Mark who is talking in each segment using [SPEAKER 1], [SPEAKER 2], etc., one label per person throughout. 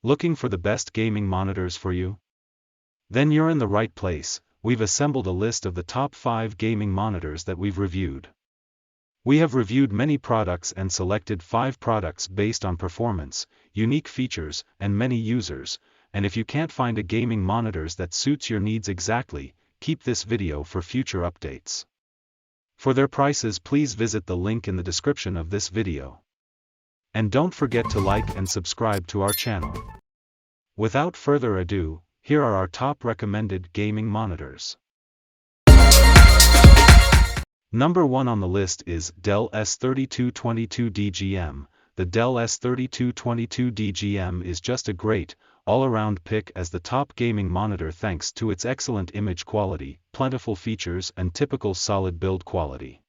[SPEAKER 1] Looking for the best gaming monitors for you? Then you're in the right place. We've assembled a list of the top 5 gaming monitors that we've reviewed. We have reviewed many products and selected 5 products based on performance, unique features, and many users, and if you can't find a gaming monitors that suits your needs exactly, keep this video for future updates. For their prices, please visit the link in the description of this video. And don't forget to like and subscribe to our channel. Without further ado, here are our top recommended gaming monitors. Number 1 on the list is Dell S3222DGM. The Dell S3222DGM is just a great, all-around pick as the top gaming monitor thanks to its excellent image quality, plentiful features and typical solid build quality.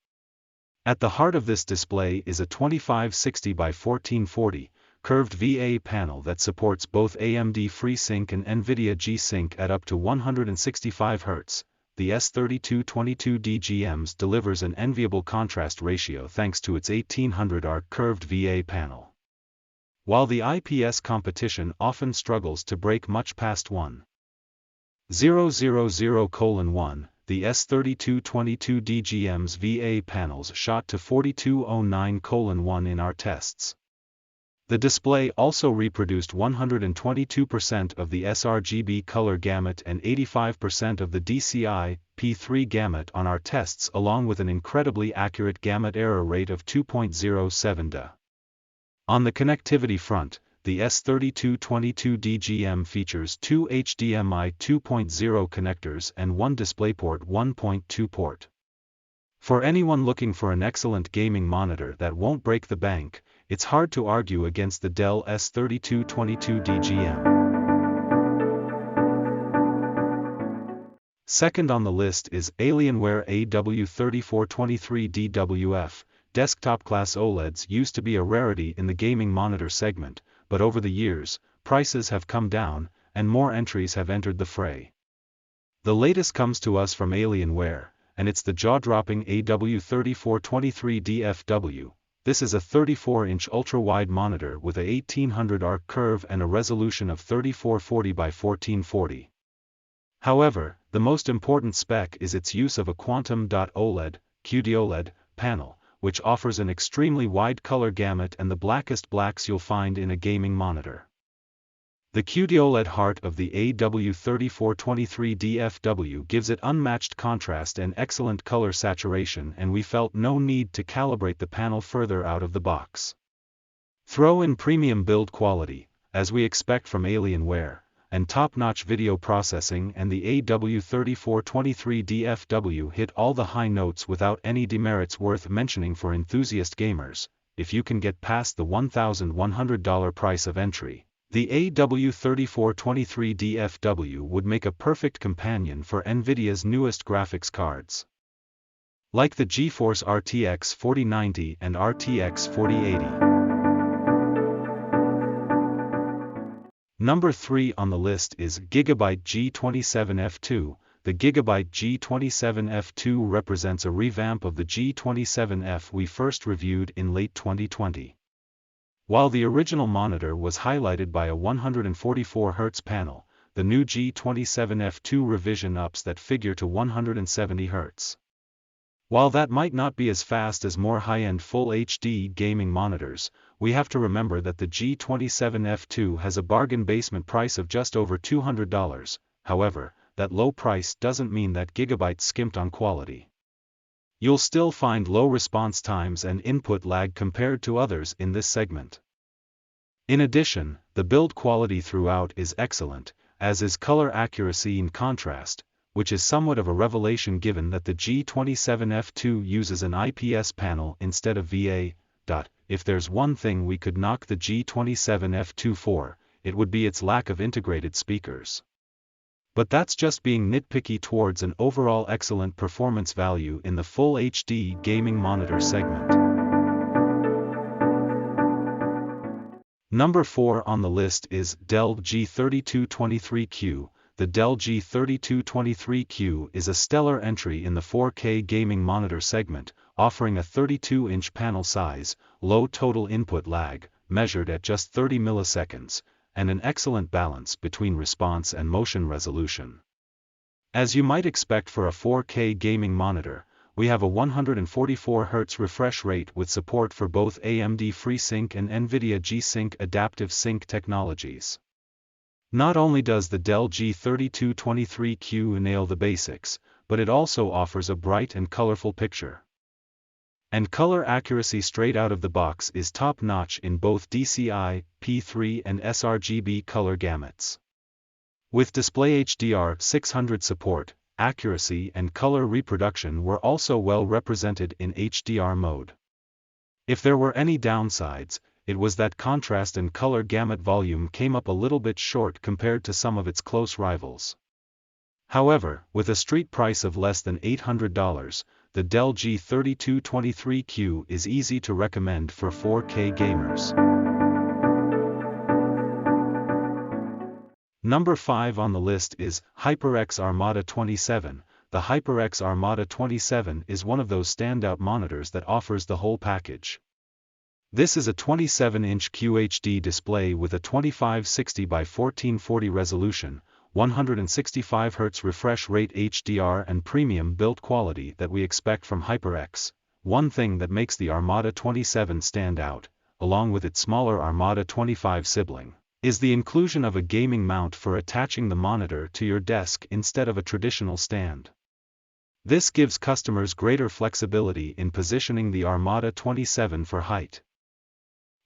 [SPEAKER 1] At the heart of this display is a 2560 by 1440, curved VA panel that supports both AMD FreeSync and NVIDIA G-Sync at up to 165 Hz. The S3222DGM delivers an enviable contrast ratio thanks to its 1800 arc curved VA panel. While the IPS competition often struggles to break much past 1.000:1, the S3222DGM's VA panels shot to 4209:1 in our tests. The display also reproduced 122% of the sRGB color gamut and 85% of the DCI P3 gamut on our tests, along with an incredibly accurate gamut error rate of 2.07 DA. On the connectivity front, the S3222DGM features 2 HDMI 2.0 connectors and 1 DisplayPort 1.2 port. For anyone looking for an excellent gaming monitor that won't break the bank, it's hard to argue against the Dell S3222DGM. Second on the list is Alienware AW3423DWF. Desktop-class OLEDs used to be a rarity in the gaming monitor segment, but over the years, prices have come down, and more entries have entered the fray. The latest comes to us from Alienware, and it's the jaw-dropping AW3423DFW. This is a 34-inch ultra-wide monitor with a 1800 arc curve and a resolution of 3440 by 1440. However, the most important spec is its use of a Quantum.OLED QD-OLED panel, which offers an extremely wide color gamut and the blackest blacks you'll find in a gaming monitor. The QD-OLED heart of the AW3423DFW gives it unmatched contrast and excellent color saturation, and we felt no need to calibrate the panel further out of the box. Throw in premium build quality, as we expect from Alienware, and top-notch video processing, and the AW3423DFW hit all the high notes without any demerits worth mentioning for enthusiast gamers. If you can get past the $1,100 price of entry, the AW3423DFW would make a perfect companion for NVIDIA's newest graphics cards, like the GeForce RTX 4090 and RTX 4080. Number 3 on the list is Gigabyte G27F2. The Gigabyte G27F2 represents a revamp of the G27F we first reviewed in late 2020. While the original monitor was highlighted by a 144 Hz panel, the new G27F2 revision ups that figure to 170 Hz. While that might not be as fast as more high-end Full HD gaming monitors, we have to remember that the G27F2 has a bargain basement price of just over $200. However, that low price doesn't mean that Gigabyte skimped on quality. You'll still find low response times and input lag compared to others in this segment. In addition, the build quality throughout is excellent, as is color accuracy and contrast, which is somewhat of a revelation given that the G27F2 uses an IPS panel instead of VA. If there's one thing we could knock the G27F2 for, it would be its lack of integrated speakers. But that's just being nitpicky towards an overall excellent performance value in the Full HD gaming monitor segment. Number 4 on the list is Dell G3223Q. The Dell G3223Q is a stellar entry in the 4K gaming monitor segment, offering a 32-inch panel size, low total input lag, measured at just 30 milliseconds, and an excellent balance between response and motion resolution. As you might expect for a 4K gaming monitor, we have a 144 Hz refresh rate with support for both AMD FreeSync and NVIDIA G-Sync adaptive sync technologies. Not only does the Dell G3223Q nail the basics, but it also offers a bright and colorful picture. And color accuracy straight out of the box is top-notch in both DCI, P3 and sRGB color gamuts. With Display HDR 600 support, accuracy and color reproduction were also well represented in HDR mode. If there were any downsides, it was that contrast and color gamut volume came up a little bit short compared to some of its close rivals. However, with a street price of less than $800, the Dell G3223Q is easy to recommend for 4K gamers. Number 5 on the list is HyperX Armada 27. The HyperX Armada 27 is one of those standout monitors that offers the whole package. This is a 27-inch QHD display with a 2560 by 1440 resolution, 165 Hz refresh rate HDR and premium build quality that we expect from HyperX. One thing that makes the Armada 27 stand out, along with its smaller Armada 25 sibling, is the inclusion of a gaming mount for attaching the monitor to your desk instead of a traditional stand. This gives customers greater flexibility in positioning the Armada 27 for height.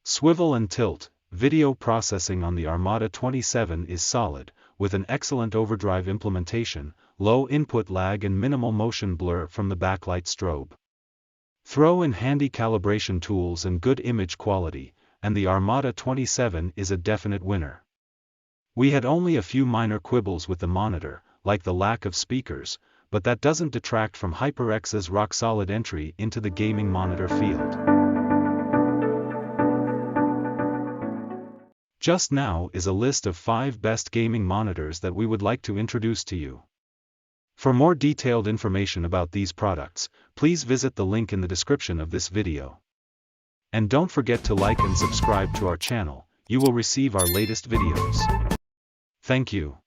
[SPEAKER 1] Swivel and tilt, video processing on the Armada 27 is solid, with an excellent overdrive implementation, low input lag and minimal motion blur from the backlight strobe. Throw in handy calibration tools and good image quality, and the Armada 27 is a definite winner. We had only a few minor quibbles with the monitor, like the lack of speakers, but that doesn't detract from HyperX's rock-solid entry into the gaming monitor field. Just now is a list of 5 best gaming monitors that we would like to introduce to you. For more detailed information about these products, please visit the link in the description of this video. And don't forget to like and subscribe to our channel, you will receive our latest videos. Thank you.